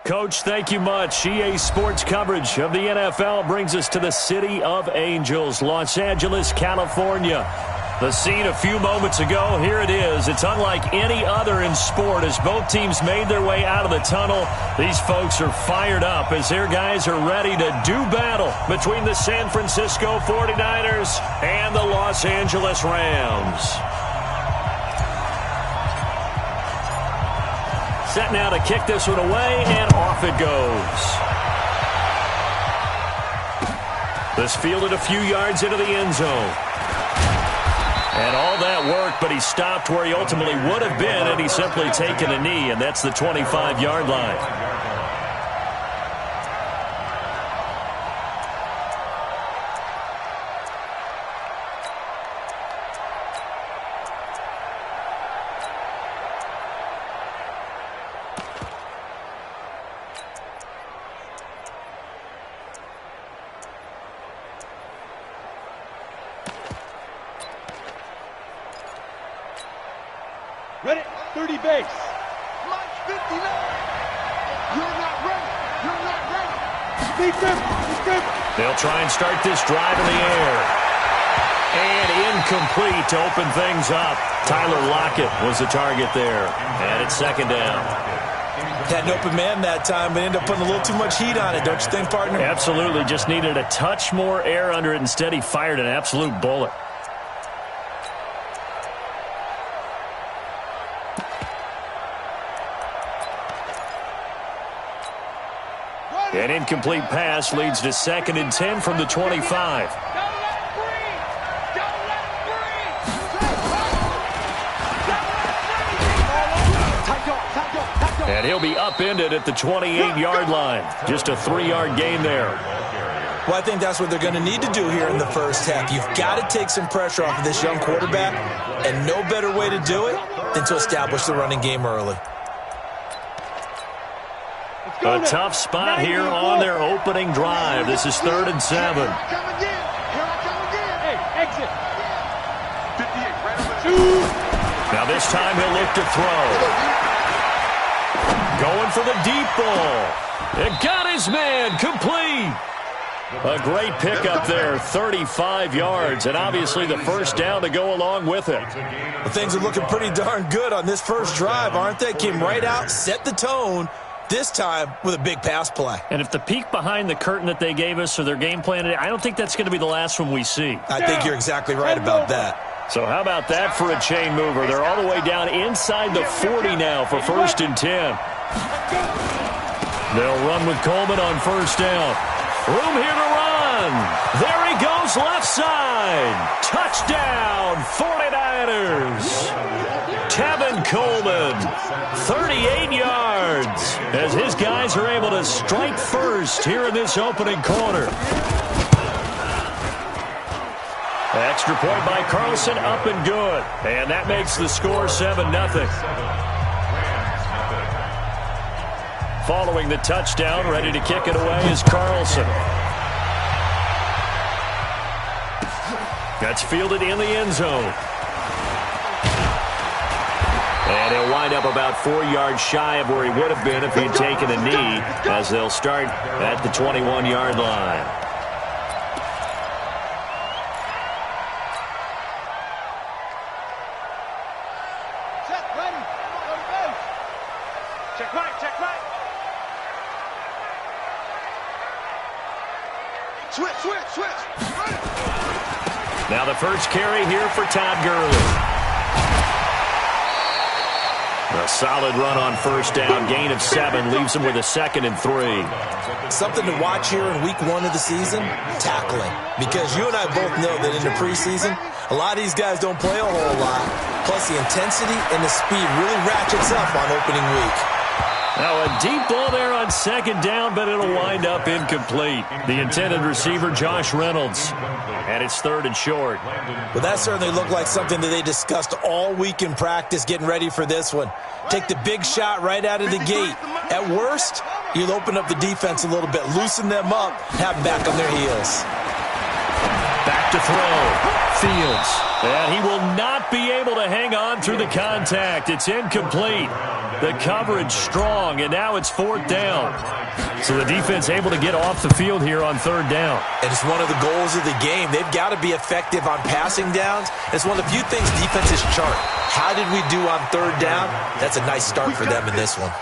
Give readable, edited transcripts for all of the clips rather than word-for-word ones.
Coach, thank you much. EA Sports coverage of the NFL brings us to the City of Angels, Los Angeles, California. The scene a few moments ago, here it is. It's unlike any other in sport as both teams made their way out of the tunnel. These folks are fired up as their guys are ready to do battle between the San Francisco 49ers and the Los Angeles Rams. Set now to kick this one away, and off it goes. This fielded a few yards into the end zone. And all that work, but he stopped where he ultimately would have been, and he's simply taken a knee, and that's the 25-yard line. Ready, 30 base. Line 59. You're not ready. You're not ready. Defense. They'll try and start this drive in the air. And incomplete to open things up. Tyler Lockett was the target there. And it's second down. Had an open man that time, but ended up putting a little too much heat on it, don't you think, partner? Absolutely. Just needed a touch more air under it. Instead, he fired an absolute bullet. An incomplete pass leads to 2nd and 10 from the 25. And he'll be upended at the 28-yard line. Just a 3-yard gain there. Well, I think that's what they're going to need to do here in the first half. You've got to take some pressure off of this young quarterback, and no better way to do it than to establish the running game early. A tough spot here on their opening drive. This is 3rd and 7. Now this time he'll look to throw. Going for the deep ball. It got his man complete. A great pickup there, 35 yards, and obviously the first down to go along with it. Well, things are looking pretty darn good on this first drive, aren't they? Came right out, set the tone. This time with a big pass play. And if the peek behind the curtain that they gave us or their game plan, I don't think that's going to be the last one we see. I think you're exactly right about that. So how about that for a chain mover? They're all the way down inside the 40 now for 1st and 10. They'll run with Coleman on 1st down. Room here to run. There he goes left side. Touchdown 49ers. Tevin Coleman, 38 yards, as his guys are able to strike first here in this opening quarter. Extra point by Carlson, up and good. And that makes the score 7-0. Following the touchdown, ready to kick it away is Carlson. That's fielded in the end zone. And he'll wind up about 4 yards shy of where he would have been if he had taken a knee, as they'll start at the 21-yard line. Check, ready. Go to base. Check right, check right. Switch. Now the first carry here for Todd Gurley. A solid run on 1st down, gain of 7, leaves him with a 2nd and 3. Something to watch here in week 1 of the season, tackling. Because you and I both know that in the preseason, a lot of these guys don't play a whole lot. Plus the intensity and the speed really ratchets up on opening week. Now a deep ball there on 2nd down, but it'll wind up incomplete. The intended receiver, Josh Reynolds. And it's 3rd and short. Well, that certainly looked like something that they discussed all week in practice, getting ready for this one. Take the big shot right out of the gate. At worst, you'll open up the defense a little bit, loosen them up, have them back on their heels. Back to throw. Fields. And he will not be able to hang on through the contact. It's incomplete. The coverage strong, and now it's 4th down. So the defense able to get off the field here on 3rd down. And it's one of the goals of the game. They've got to be effective on passing downs. It's one of the few things defenses chart. How did we do on 3rd down? That's a nice start for them in this one.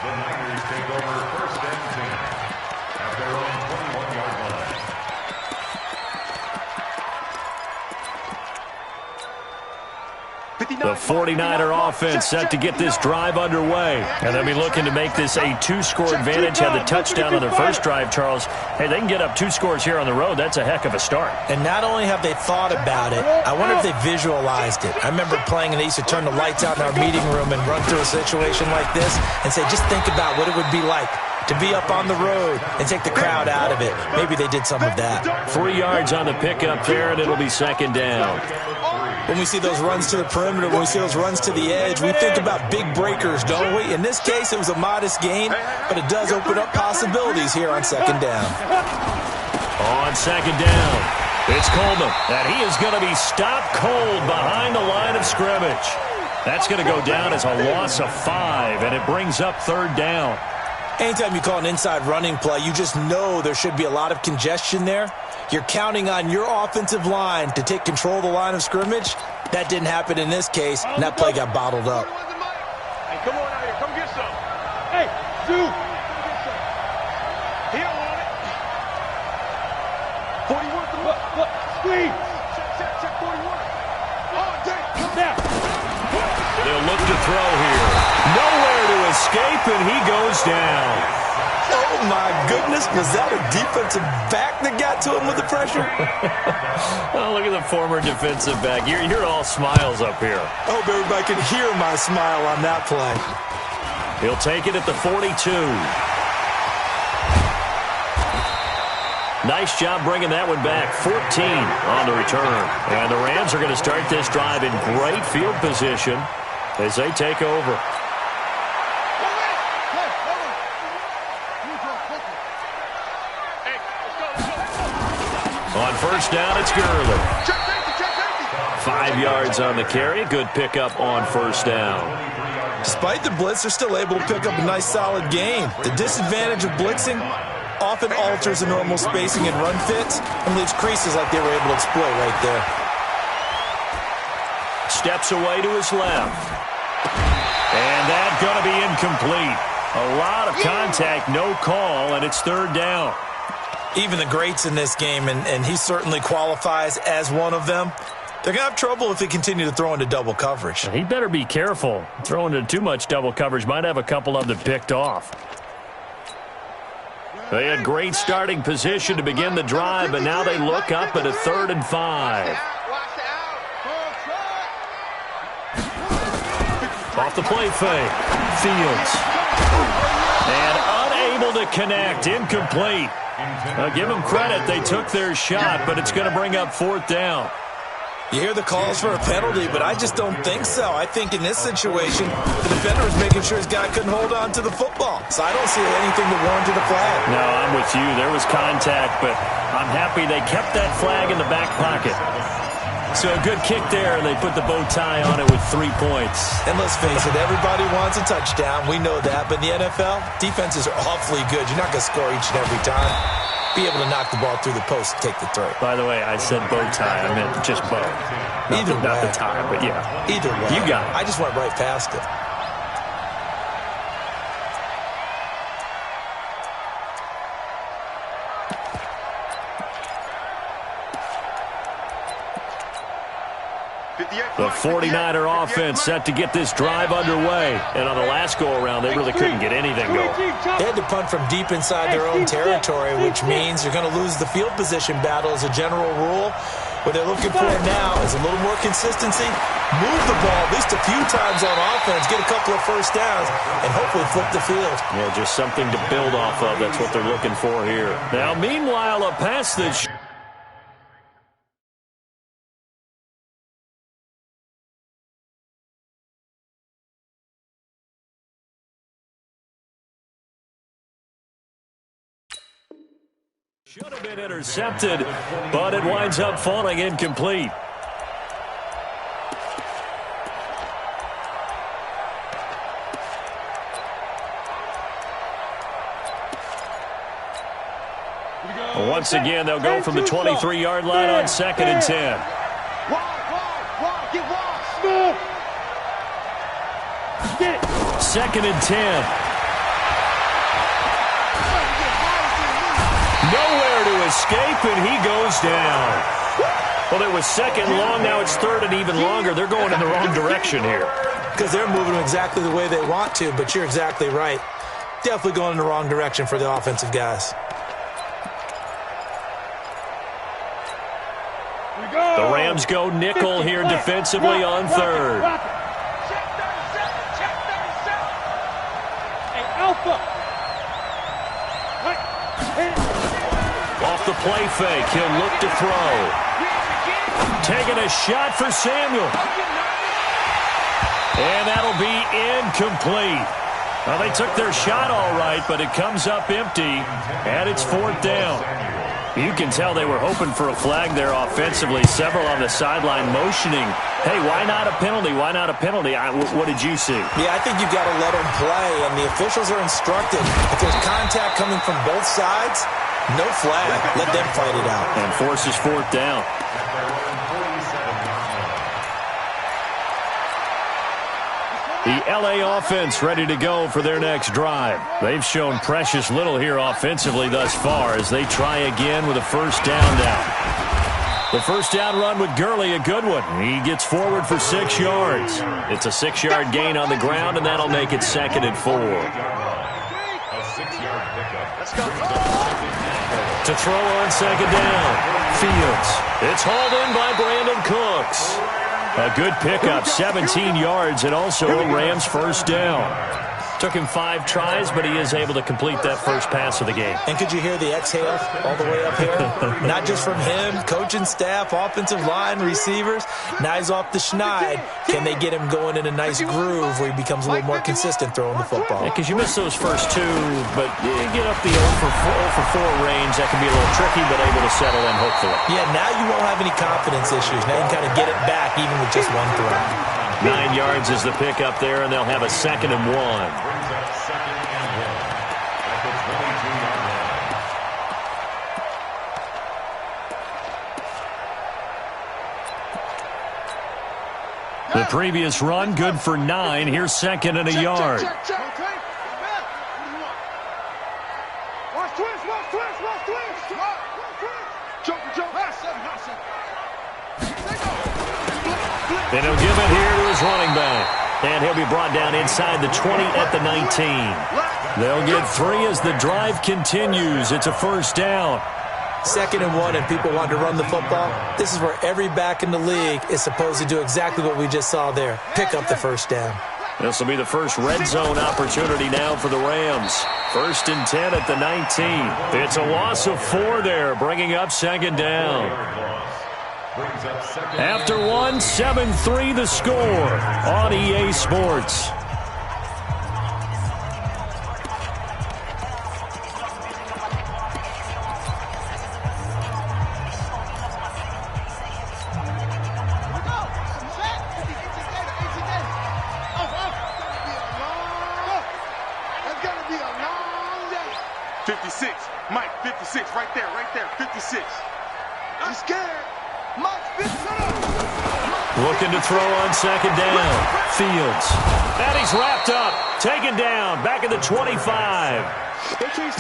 The 49er offense set to get this drive underway. And they'll be looking to make this a 2-score advantage. Had the touchdown on their first drive, Charles. Hey, they can get up 2 scores here on the road. That's a heck of a start. And not only have they thought about it, I wonder if they visualized it. I remember playing and they used to turn the lights out in our meeting room and run through a situation like this and say, just think about what it would be like to be up on the road and take the crowd out of it. Maybe they did some of that. 3 yards on the pickup there, and it'll be 2nd down. When we see those runs to the perimeter, when we see those runs to the edge, we think about big breakers, don't we? In this case, it was a modest gain, but it does open up possibilities here on 2nd down. On 2nd down, it's Coleman, and he is going to be stopped cold behind the line of scrimmage. That's going to go down as a loss of 5, and it brings up 3rd down. Anytime you call an inside running play, you just know there should be a lot of congestion there. You're counting on your offensive line to take control of the line of scrimmage. That didn't happen in this case, and that play got bottled up. Hey, come on out here. Come get some. Hey, dude. He don't want it. 41 to look. Squeeze. Check 41. Oh, dang. Come down. They'll look to throw here. Nowhere to escape, and he goes down. Oh, my goodness. Was that a defensive back that got to him with the pressure? Oh, look at the former defensive back. You're all smiles up here. I hope everybody can hear my smile on that play. He'll take it at the 42. Nice job bringing that one back. 14 on the return. And the Rams are going to start this drive in great field position as they take over. On 1st down, it's Gurley. 5 yards on the carry. Good pickup on 1st down. Despite the blitz, they're still able to pick up a nice, solid gain. The disadvantage of blitzing often alters the normal spacing and run fits and leaves creases like they were able to exploit right there. Steps away to his left. And that's going to be incomplete. A lot of contact, no call, and it's 3rd down. Even the greats in this game, and he certainly qualifies as one of them, they're going to have trouble if they continue to throw into double coverage. He better be careful. Throwing into too much double coverage might have a couple of them picked off. They had great starting position to begin the drive, but now they look up at a 3rd and 5. Off the play fake. Fields. And unable to connect. Incomplete. Give them credit. They took their shot, but it's going to bring up 4th down. You hear the calls for a penalty, but I just don't think so. I think in this situation, the defender was making sure his guy couldn't hold on to the football. So I don't see anything that warranted a flag. No, I'm with you. There was contact, but I'm happy they kept that flag in the back pocket. So a good kick there, and they put the bow tie on it with 3 points. And let's face it, everybody wants a touchdown. We know that. But in the NFL, defenses are awfully good. You're not going to score each and every time. Be able to knock the ball through the post and take the throw. By the way, I said bow tie. I meant just bow. Not the tie, but yeah. Either way. You got it. I just went right past it. The 49er offense set to get this drive underway. And on the last go-around, they really couldn't get anything going. They had to punt from deep inside their own territory, which means you're going to lose the field position battle as a general rule. What they're looking for now is a little more consistency, move the ball at least a few times on offense, get a couple of 1st downs, and hopefully flip the field. Yeah, just something to build off of. That's what they're looking for here. Now, meanwhile, a pass that should have been intercepted, but it winds up falling incomplete. Once again, they'll go from the 23-yard line on 2nd and 10. Second and 10. Nowhere to escape, and he goes down. Well, it was second long. Now it's third and even longer. They're going in the wrong direction here. Because they're moving exactly the way they want to, but you're exactly right. Definitely going in the wrong direction for the offensive guys. The Rams go nickel here defensively on third. Off the play fake, he'll look to throw. Taking a shot for Samuel. And that'll be incomplete. Well, they took their shot all right, but it comes up empty, and it's 4th down. You can tell they were hoping for a flag there offensively. Several on the sideline motioning, hey, why not a penalty? Why not a penalty? What did you see? Yeah, I think you've got to let them play, and the officials are instructed. If there's contact coming from both sides, no flag. Let them fight it out. And forces 4th down. The L.A. offense ready to go for their next drive. They've shown precious little here offensively thus far as they try again with a first down now. The first down run with Gurley, a good one. He gets forward for 6 yards. It's a 6-yard gain on the ground, and that'll make it 2nd and 4. To throw on 2nd down. Fields. It's hauled in by Brandon Cooks. A good pickup, 17 yards, and also a Rams first down. Took him 5 tries, but he is able to complete that first pass of the game. And could you hear the exhale all the way up here? Not just from him, coaching staff, offensive line, receivers. Now he's off the schneid. Can they get him going in a nice groove where he becomes a little more consistent throwing the football? Because you miss those first 2, but you get up the 0 for 4 range. That can be a little tricky, but able to settle in, hopefully. Yeah, now you won't have any confidence issues. Now you can kind of get it back even with just 1 throw. 9 yards is the pickup there, and they'll have a 2nd and 1. The previous run, good for 9. Here's 2nd and a yard. And he'll give it here to his running back. And he'll be brought down inside the 20 at the 19. They'll get 3 as the drive continues. It's a first down. 2nd and 1, and people want to run the football. This is where every back in the league is supposed to do exactly what we just saw there. Pick up the first down. This will be the first red zone opportunity now for the Rams. 1st and 10 at the 19. It's a loss of 4 there, bringing up 2nd down. After 1, 7-3 the score on EA Sports. Looking to throw on 2nd down. Fields. And he's wrapped up. Taken down. Back at the 25.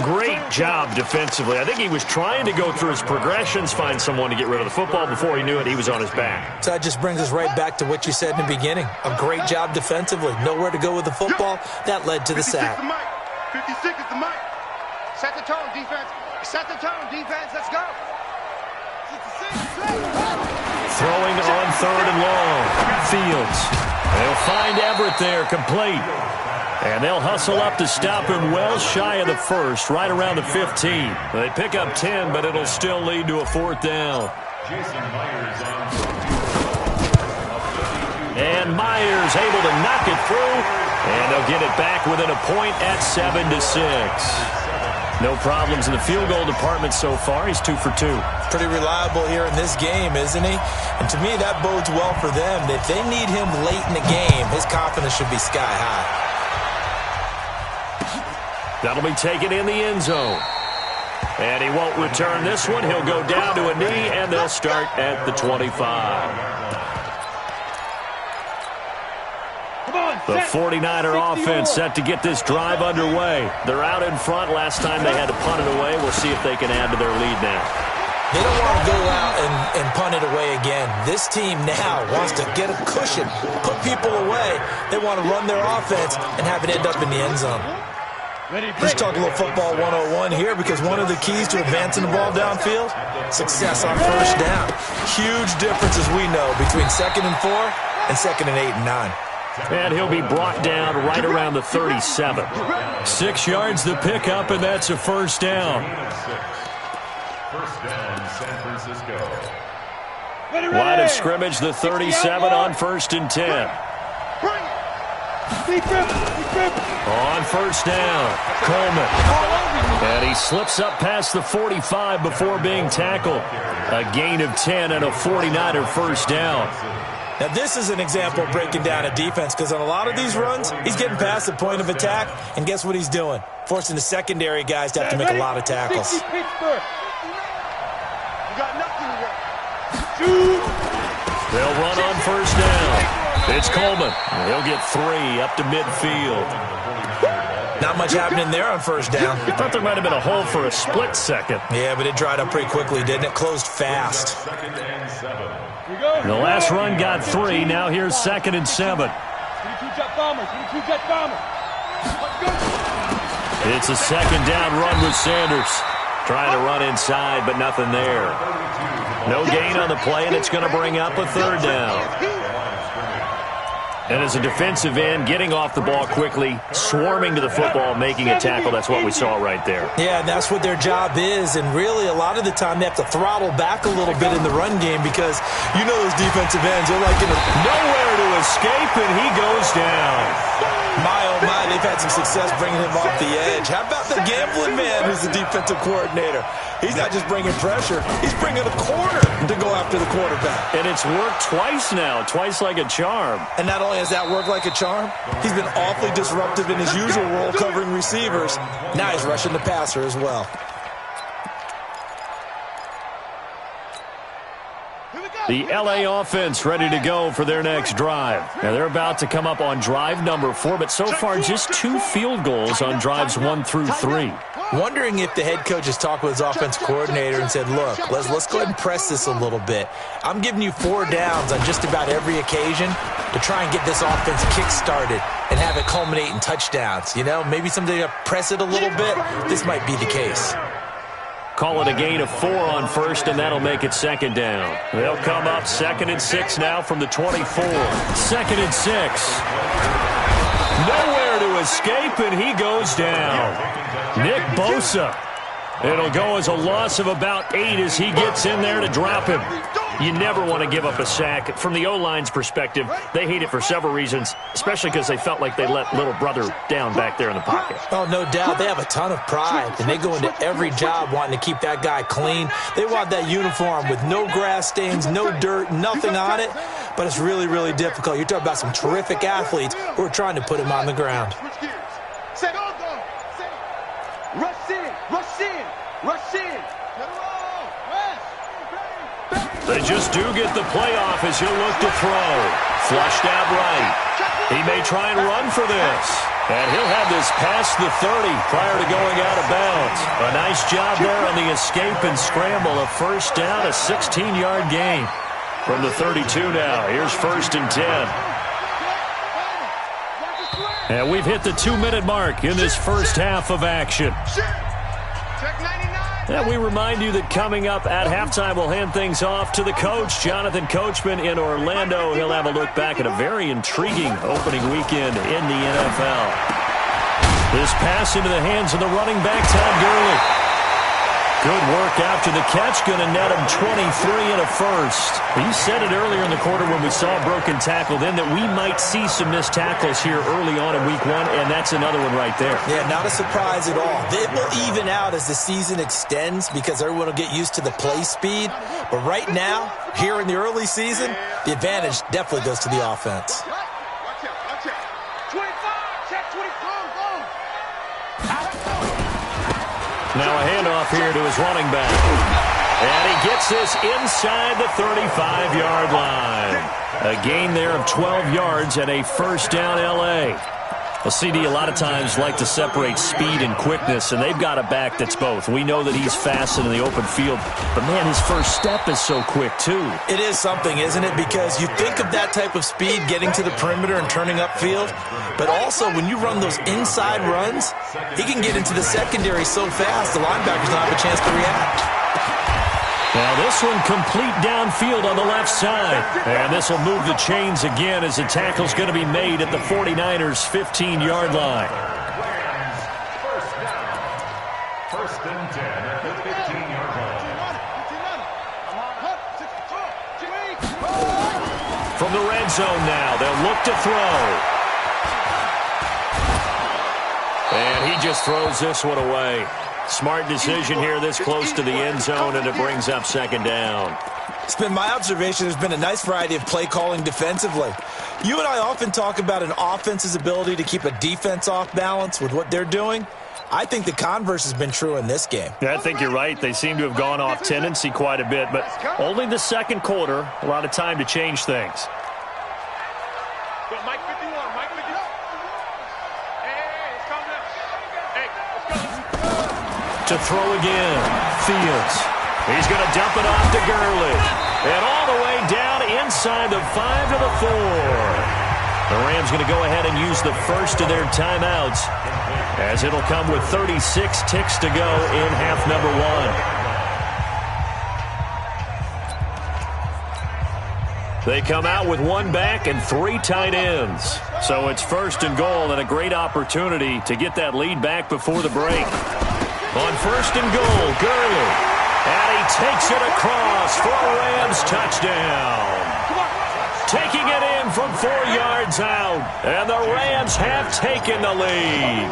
Great job defensively. I think he was trying to go through his progressions, find someone to get rid of the football. Before he knew it, he was on his back. So that just brings us right back to what you said in the beginning. A great job defensively. Nowhere to go with the football. That led to the sack. 56 is the mic. Set the tone, defense. Set the tone, defense. Let's go. Throwing on 3rd and long. Fields. They'll find Everett there, complete. And they'll hustle up to stop him well shy of the 1st, right around the 15. They pick up 10, but it'll still lead to a 4th down. And Myers able to knock it through, and they'll get it back within a point at 7-6. No problems in the field goal department so far. He's 2 for 2. Pretty reliable here in this game, isn't he? And to me, that bodes well for them. If they need him late in the game, his confidence should be sky high. That'll be taken in the end zone. And he won't return this one. He'll go down to a knee, and they'll start at the 25. The 49er offense set to get this drive underway. They're out in front. Last time they had to punt it away. We'll see if they can add to their lead now. They don't want to go out and punt it away again. This team now wants to get a cushion, put people away. They want to run their offense and have it end up in the end zone. Let's talk a little football 101 here, because one of the keys to advancing the ball downfield, success on first down. Huge difference, as we know, between 2nd and 4 and 2nd and 8 and 9. And he'll be brought down right around the 37. 6 yards the pickup, and that's a first down. First down, San Francisco. Line of scrimmage, the 37 on 1st and 10. On first down, Coleman. And he slips up past the 45 before being tackled. A gain of 10 and a 49er first down. Now, this is an example of breaking down a defense, because on a lot of these runs, he's getting past the point of attack, and guess what he's doing? Forcing the secondary guys to have to make a lot of tackles. They'll run on first down. It's Coleman. He'll get 3 up to midfield. Not much happening there on first down. I thought there might have been a hole for a split second. Yeah, but it dried up pretty quickly, didn't it? Closed fast. The last run got 3. Now here's 2nd and 7. It's a second down run with Sanders. Trying to run inside, but nothing there. No gain on the play, and it's going to bring up a 3rd down. And as a defensive end, getting off the ball quickly, swarming to the football, making a tackle, that's what we saw right there. Yeah, and that's what their job is, and really a lot of the time they have to throttle back a little bit in the run game, because you know those defensive ends, they're like nowhere to escape, and he goes down. My, oh my, they've had some success bringing him off the edge. How about the gambling man who's the defensive coordinator? He's not just bringing pressure, he's bringing a corner to go after the quarterback. And it's worked twice now, twice like a charm. And not only has that worked like a charm, he's been awfully disruptive in his usual role covering receivers. Now he's rushing the passer as well. The LA offense ready to go for their next drive. Now they're about to come up on drive number 4, but so far just 2 field goals on drives 1 through 3. Wondering if the head coach has talked with his offense coordinator and said, look, let's go ahead and press this a little bit. I'm giving you 4 downs on just about every occasion to try and get this offense kick-started and have it culminate in touchdowns. You know, maybe someday to press it a little bit. This might be the case. Call it a gain of 4 on first, and that'll make it 2nd down. They'll come up 2nd and 6 now from the 24. 2nd and 6. Nowhere to escape, and he goes down. Nick Bosa. It'll go as a loss of about 8 as he gets in there to drop him. You never want to give up a sack. From the O-line's perspective, they hate it for several reasons, especially because they felt like they let little brother down back there in the pocket. Oh, no doubt. They have a ton of pride, and they go into every job wanting to keep that guy clean. They want that uniform with no grass stains, no dirt, nothing on it, but it's really, really difficult. You're talking about some terrific athletes who are trying to put him on the ground. They just do get the playoff as he'll look to throw. Flushed out right. He may try and run for this. And he'll have this past the 30 prior to going out of bounds. A nice job there on the escape and scramble. A first down, a 16-yard gain. From the 32 now, here's 1st and 10. And we've hit the 2-minute mark in this first half of action. And we remind you that coming up at halftime, we'll hand things off to the coach, Jonathan Coachman in Orlando. He'll have a look back at a very intriguing opening weekend in the NFL. This pass into the hands of the running back, Todd Gurley. Good work after the catch, going to net him 23 and a first. You said it earlier in the quarter when we saw a broken tackle then that we might see some missed tackles here early on in week 1, and that's another one right there. Yeah, not a surprise at all. It will even out as the season extends because everyone will get used to the play speed. But right now, here in the early season, the advantage definitely goes to the offense. Now a handoff here to his running back. And he gets this inside the 35-yard line. A gain there of 12 yards and a first down L.A. Well, CD a lot of times like to separate speed and quickness, and they've got a back that's both. We know that he's fast in the open field, but, man, his first step is so quick, too. It is something, isn't it? Because you think of that type of speed getting to the perimeter and turning upfield, but also when you run those inside runs, he can get into the secondary so fast the linebackers don't have a chance to react. Now this one complete downfield on the left side. And this will move the chains again as the tackle's going to be made at the 49ers' 15-yard line. First and 10 at the 15-yard line. From the red zone now, they'll look to throw. And he just throws this one away. Smart decision here this close to the end zone, and it brings up second down. It's been my observation there's been a nice variety of play calling defensively. You and I often talk about an offense's ability to keep a defense off balance with what they're doing. I think the converse has been true in this game. Yeah, I think you're right. They seem to have gone off tendency quite a bit, but only the second quarter, a lot of time to change things. Mike 51, Mike 51. Hey, it's coming up. Hey, let's go. To throw again, Fields. He's going to dump it off to Gurley. And all the way down inside the 5 to the 4. The Rams going to go ahead and use the first of their timeouts, as it'll come with 36 ticks to go in half number 1. They come out with one back and 3 tight ends. So it's first and goal and a great opportunity to get that lead back before the break. On first and goal, Gurley. And he takes it across for a Rams touchdown. Taking it in from 4 yards out. And the Rams have taken the lead.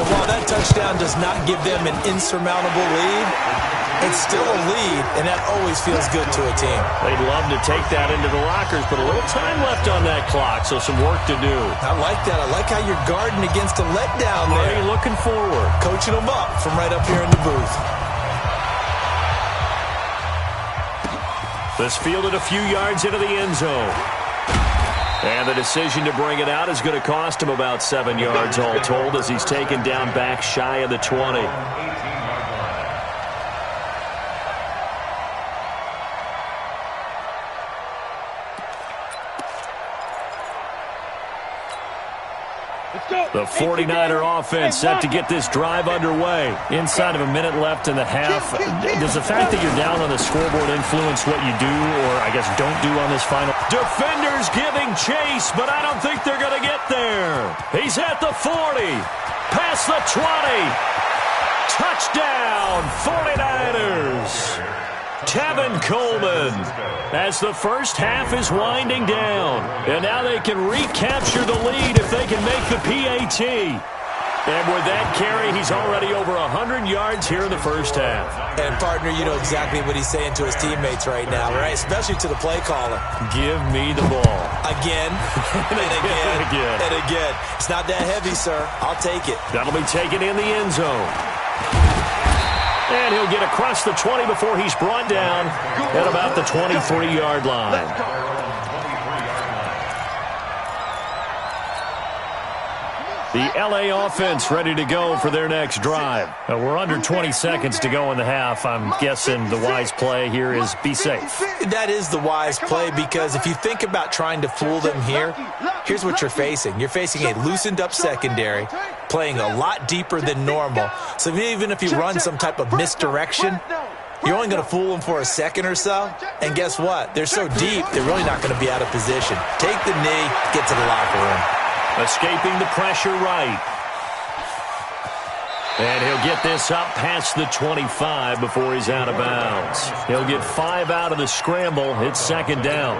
And while that touchdown does not give them an insurmountable lead, it's still a lead, and that always feels good to a team. They'd love to take that into the lockers, but a little time left on that clock, so some work to do. I like that. I like how you're guarding against a letdown there. Murray looking forward. Coaching them up from right up here in the booth. This fielded a few yards into the end zone. And the decision to bring it out is going to cost him about 7 yards all told, as he's taken down back shy of the 20. The 49er offense set to get this drive underway. Inside of a minute left in the half. Does the fact that you're down on the scoreboard influence what you do, or I guess don't do on this final? Defenders giving chase, but I don't think they're going to get there. He's at the 40. Past the 20. Touchdown, 49ers. Tevin Coleman, as the first half is winding down. And now they can recapture the lead if they can make the PAT. And with that carry, he's already over 100 yards here in the first half. And, partner, you know exactly what he's saying to his teammates right now, right? Especially to the play caller. Give me the ball. Again, and again, and again. It's not that heavy, sir. I'll take it. That'll be taken in the end zone. And he'll get across the 20 before he's brought down at about the 23-yard line. The L.A. offense ready to go for their next drive. We're under 20 seconds to go in the half. I'm guessing the wise play here is be safe. That is the wise play, because if you think about trying to fool them here, here's what you're facing. You're facing a loosened up secondary, playing a lot deeper than normal. So even if you run some type of misdirection, you're only going to fool them for a second or so. And guess what? They're so deep, they're really not going to be out of position. Take the knee, get to the locker room. Escaping the pressure right. And he'll get this up past the 25 before he's out of bounds. He'll get 5 out of the scramble. It's second down.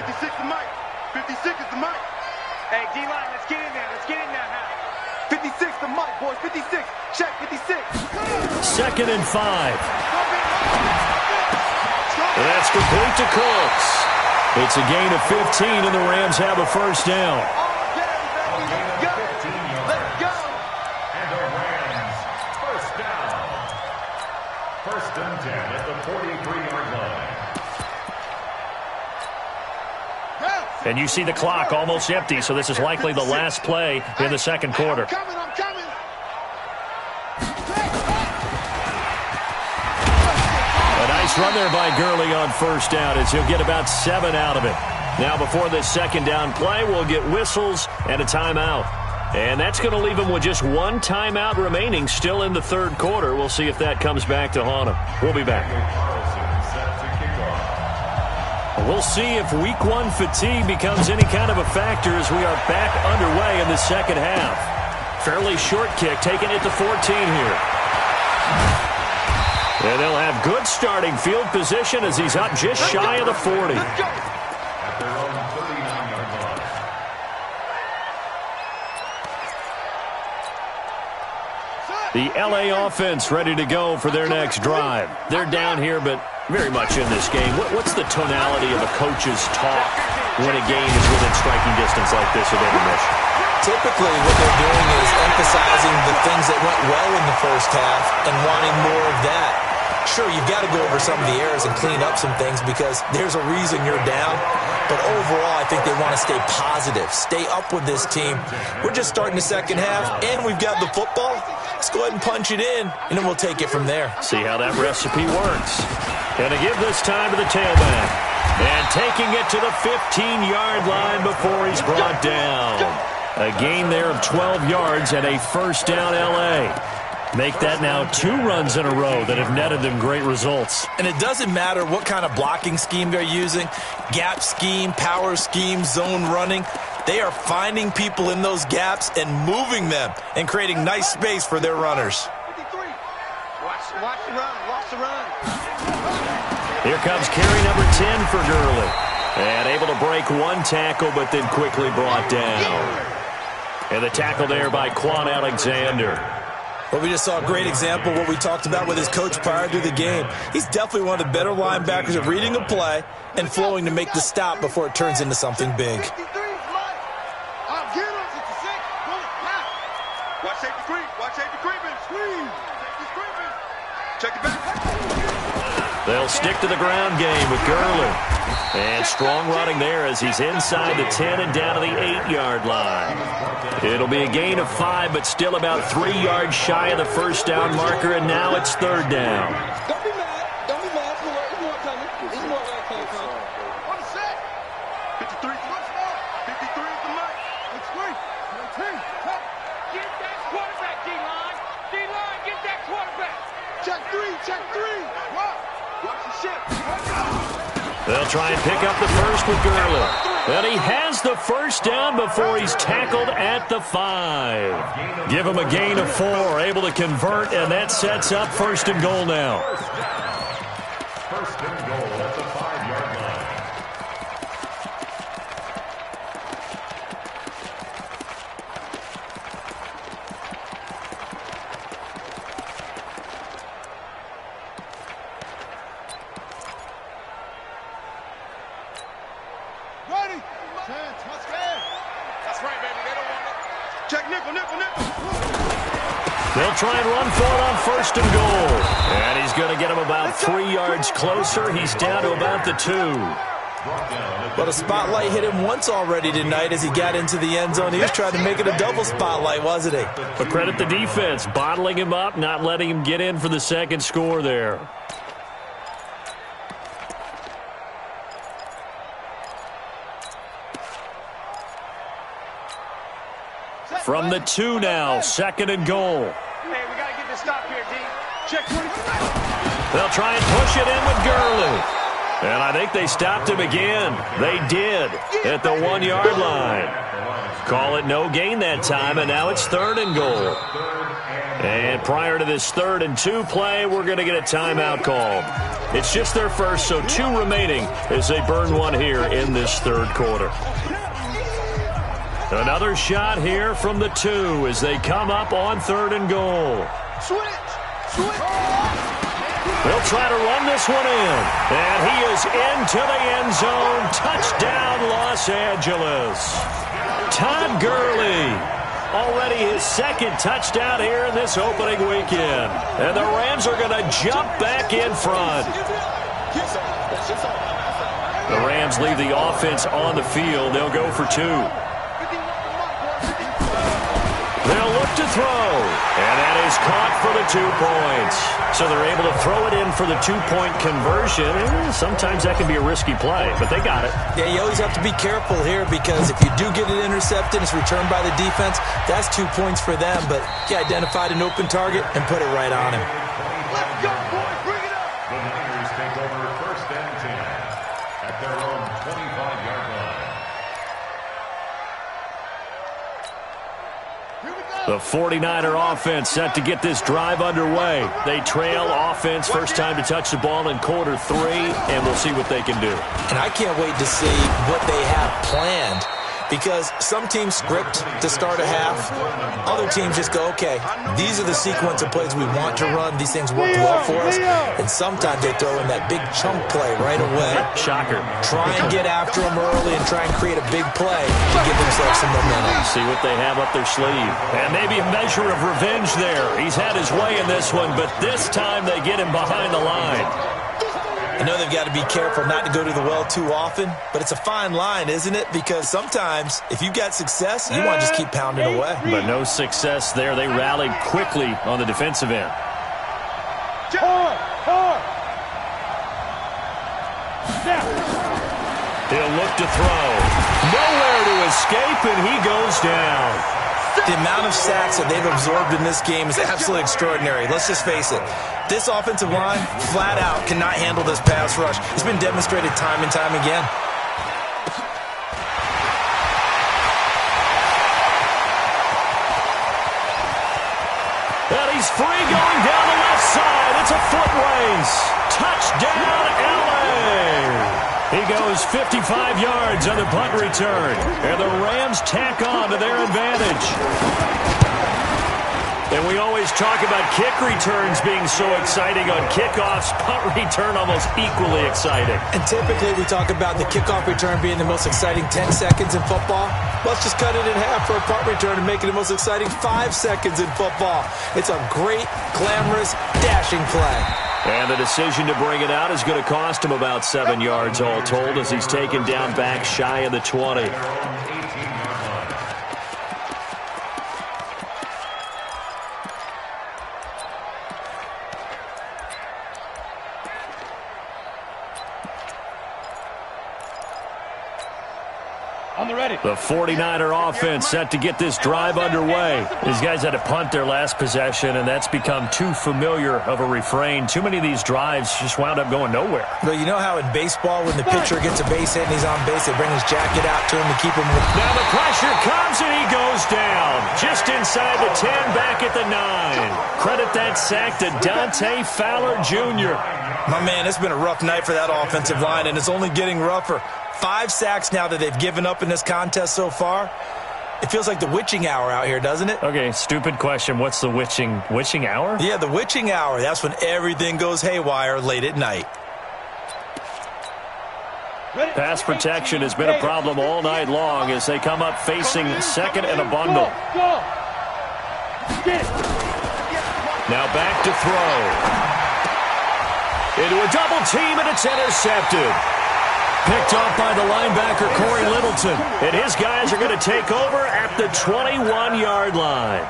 56 the mic. 56 is the mic. Hey, D-line, let's get in there. Let's get in there now. 56 the mic, boys. 56. Check 56. Second and 5. That's complete to Cooks. It's a gain of 15, and the Rams have a first down. Go! and 10 at the 43-yard line. And you see the clock almost empty, so this is likely the last play in the second quarter. I'm coming. A nice run there by Gurley on first down as he'll get about 7 out of it. Now before this second down play, we'll get whistles and a timeout. And that's going to leave him with just one timeout remaining still in the third quarter. We'll see if that comes back to haunt him. We'll be back. We'll see if week one fatigue becomes any kind of a factor as we are back underway in the second half. Fairly short kick, taking it to 14 here. And they'll have good starting field position as he's up just shy of the 40. At their own 39-yard line. The L.A. offense ready to go for their next drive. They're down here, but very much in this game. What's the tonality of a coach's talk when a game is within striking distance like this at intermission? Typically, what they're doing is emphasizing the things that went well in the first half and wanting more of that. Sure, you've got to go over some of the errors and clean up some things because there's a reason you're down. But overall, I think they want to stay positive, stay up with this team. We're just starting the second half, and we've got the football. Let's go ahead and punch it in, and then we'll take it from there. See how that recipe works. Going to give this time to the tailback. And taking it to the 15-yard line before he's brought down. A gain there of 12 yards and a first down L.A. Make that now 2 runs in a row that have netted them great results. And it doesn't matter what kind of blocking scheme they're using, gap scheme, power scheme, zone running. They are finding people in those gaps and moving them and creating nice space for their runners. Watch the run. Here comes carry number 10 for Gurley. And able to break one tackle, but then quickly brought down. And the tackle there by Quan Alexander. Well, we just saw a great example of what we talked about with his coach prior to the game. He's definitely one of the better linebackers at reading a play and flowing to make the stop before it turns into something big. They'll stick to the ground game with Gurley. And strong running there as he's inside the 10 and down to the 8-yard line. It'll be a gain of 5, but still about 3 yards shy of the first down marker, and now it's third down. Don't be mad. There's more coming. There's more where it came from. On the set. 53 is the mic. It's free. Get that quarterback, D-line. D-line, get that quarterback. Check 3. Watch the ship. They'll try and pick up the first with Gurley. And he has the first down before he's tackled at the 5. Give him a gain of 4, able to convert, and that sets up first and goal now. First and goal at the 5-yard line. Ready. That's right, baby. They don't want it. Check nickel. They'll try and run for it on first and goal. And he's going to get him about 3 yards closer. He's down to about the 2. But a spotlight hit him once already tonight as he got into the end zone. He was trying to make it a double spotlight, wasn't he? But credit the defense, bottling him up, not letting him get in for the second score there. From the 2 now, second and goal. Hey, we got to get this stop here, D. Check 20. They'll try and push it in with Gurley. And I think they stopped him again. They did at the 1-yard line. Call it no gain that time, and now it's third and goal. And prior to this 3rd and 2 play, we're going to get a timeout called. It's just their first, so 2 remaining as they burn one here in this third quarter. Another shot here from the 2 as they come up on 3rd and goal. Switch. They'll try to run this one in. And he is into the end zone. Touchdown, Los Angeles. Todd Gurley Already his second touchdown here in this opening weekend. And the Rams are going to jump back in front. The Rams leave the offense on the field. They'll go for 2. They'll look to throw. And that is caught for the 2 points. So they're able to throw it in for the 2-point conversion. Sometimes that can be a risky play, but they got it. Yeah, you always have to be careful here because if you do get it intercepted, it's returned by the defense. That's 2 points for them, but he identified an open target and put it right on him. Let's go, boys. Bring it up. The Niners take over 1st and 10 at their own 25-yard line. The 49er offense set to get this drive underway. They trail offense first time to touch the ball in quarter 3, and we'll see what they can do. And I can't wait to see what they have planned because some teams script to start a half. Other teams just go, okay, these are the sequence of plays we want to run. These things work well for us. And sometimes they throw in that big chunk play right away. Shocker. Try and get after them early and try and create a big play to give themselves some momentum. See what they have up their sleeve. And maybe a measure of revenge there. He's had his way in this one, but this time they get him behind the line. I know they've got to be careful not to go to the well too often, but it's a fine line, isn't it? Because sometimes if you've got success, you want to just keep pounding away. But no success there. They rallied quickly on the defensive end. He'll look to throw. Nowhere to escape, and he goes down. The amount of sacks that they've absorbed in this game is absolutely extraordinary. Let's just face it. This offensive line, flat out, cannot handle this pass rush. It's been demonstrated time and time again. And he's free going down the left side. It's a foot race. Touchdown, LA. He goes 55 yards on the punt return. And the Rams tack on to their advantage. And we always talk about kick returns being so exciting on kickoffs. Punt return almost equally exciting. And typically we talk about the kickoff return being the most exciting 10 seconds in football. Let's just cut it in half for a punt return and make it the most exciting 5 seconds in football. It's a great, glamorous, dashing play. And the decision to bring it out is going to cost him about 7 yards all told as he's taken down back shy of the 20. The 49er offense set to get this drive underway. These guys had to punt their last possession, and that's become too familiar of a refrain. Too many of these drives just wound up going nowhere. Well, you know how in baseball when the pitcher gets a base hit and he's on base, they bring his jacket out to him to keep him... Now the pressure comes, and he goes down. Just inside the 10, back at the 9. Credit that sack to Dante Fowler Jr. My man, it's been a rough night for that offensive line, and it's only getting rougher. 5 sacks now that they've given up in this contest so far. It feels like the witching hour out here, doesn't it? Okay, stupid question. What's the witching hour? Yeah, the witching hour. That's when everything goes haywire late at night. Pass protection has been a problem all night long as they come up facing second and a bundle. Now back to throw. Into a double team, and it's intercepted. Picked off by the linebacker, Corey Littleton. And his guys are going to take over at the 21-yard line.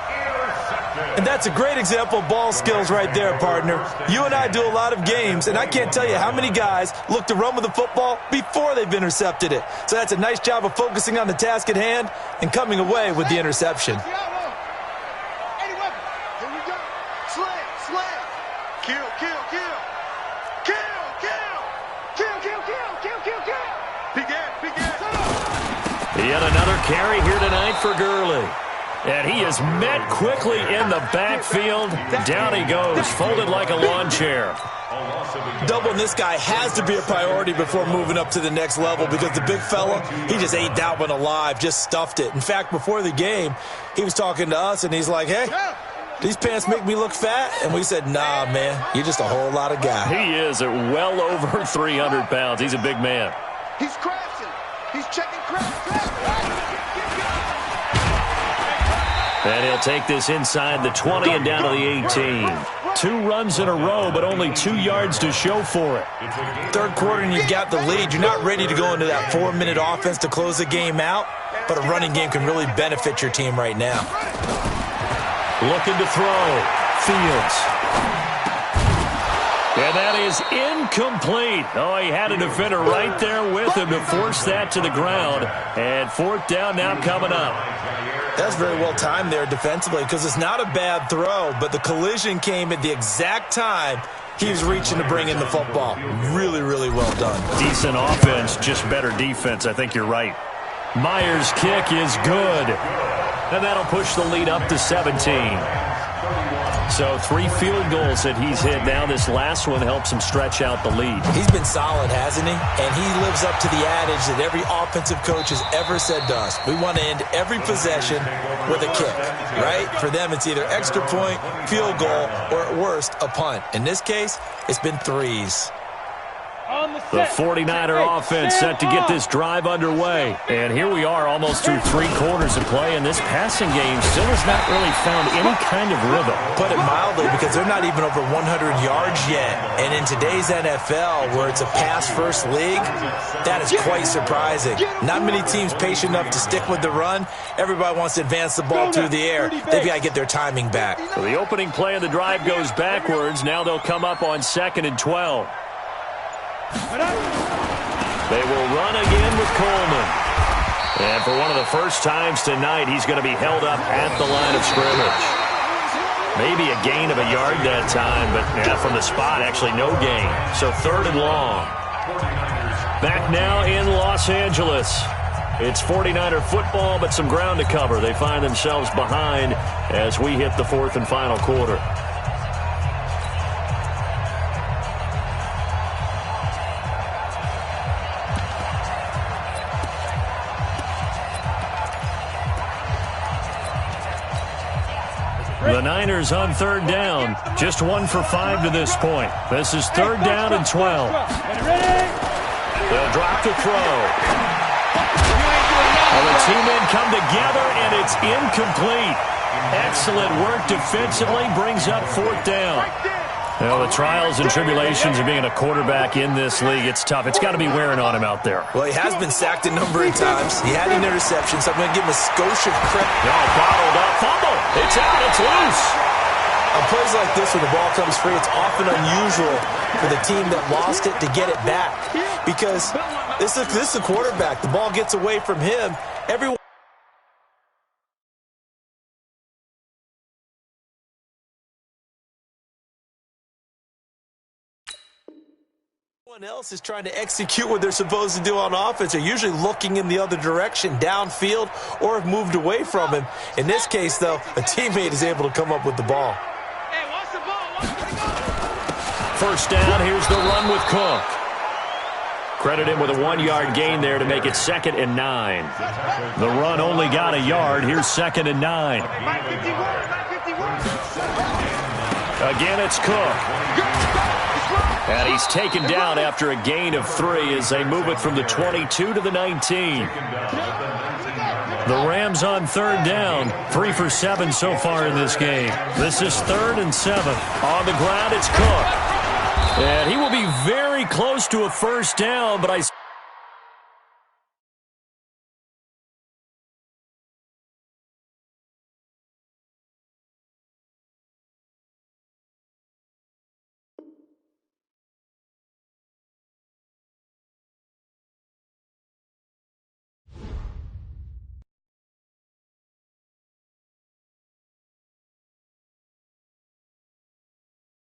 And that's a great example of ball skills right there, partner. You and I do a lot of games, and I can't tell you how many guys look to run with the football before they've intercepted it. So that's a nice job of focusing on the task at hand and coming away with the interception. Yet another carry here tonight for Gurley. And he is met quickly in the backfield. Down he goes, folded like a lawn chair. Doubling this guy has to be a priority before moving up to the next level because the big fella, he just ate that one alive, just stuffed it. In fact, before the game, he was talking to us, and he's like, hey, these pants make me look fat? And we said, nah, man, you're just a whole lot of guy. He is at well over 300 pounds. He's a big man. He's crashing. He's checking crash. And he'll take this inside the 20 and down to the 18. 2 runs in a row, but only 2 yards to show for it. Third quarter and you got the lead. You're not ready to go into that 4-minute offense to close the game out, but a running game can really benefit your team right now. Looking to throw. Fields. And that is incomplete. Oh, he had a defender right there with him to force that to the ground. And 4th down now coming up. That's very well timed there defensively because it's not a bad throw, but the collision came at the exact time he was reaching to bring in the football. Really, really well done. Decent offense, just better defense. I think you're right. Myers' kick is good. And that'll push the lead up to 17. So 3 field goals that he's hit now. This last one helps him stretch out the lead. He's been solid, hasn't he? And he lives up to the adage that every offensive coach has ever said to us. We want to end every possession with a kick, right? For them, it's either extra point, field goal, or at worst, a punt. In this case, it's been 3s. The 49er offense set to get this drive underway. And here we are almost through 3 quarters of play, and this passing game still has not really found any kind of rhythm. Put it mildly, because they're not even over 100 yards yet. And in today's NFL, where it's a pass-first league, that is quite surprising. Not many teams patient enough to stick with the run. Everybody wants to advance the ball through the air. They've got to get their timing back. So the opening play of the drive goes backwards. Now they'll come up on 2nd and 12. They will run again with Coleman. And for one of the first times tonight, he's going to be held up at the line of scrimmage. Maybe a gain of a yard that time, but from the spot, actually no gain. So 3rd and long. Back now in Los Angeles. It's 49er football, but some ground to cover. They find themselves behind as we hit the 4th and final quarter. The Niners on 3rd down. Just 1 for 5 to this point. This is 3rd down and 12. They'll drop the throw. And the 2 men come together, and it's incomplete. Excellent work defensively. Brings up 4th down. Well, the trials and tribulations of being a quarterback in this league, it's tough. It's got to be wearing on him out there. Well, he has been sacked a number of times. He had an interception, so I'm going to give him a skosh of credit. Bottled up. Fumble. It's out. It's loose. On plays like this, when the ball comes free, it's often unusual for the team that lost it to get it back. Because this is a quarterback. The ball gets away from him. Everyone else is trying to execute what they're supposed to do on offense. They're usually looking in the other direction, downfield, or have moved away from him. In this case, though, a teammate is able to come up with the ball. Hey, watch the ball. First down, here's the run with Cook. Credit him with a 1-yard gain there to make it 2nd and 9. The run only got a yard. Here's 2nd and 9. Again, it's Cook. And he's taken down after a gain of 3 as they move it from the 22 to the 19. The Rams on 3rd down. 3 for 7 so far in this game. This is 3rd and 7. On the ground, it's Cook. And he will be very close to a first down, but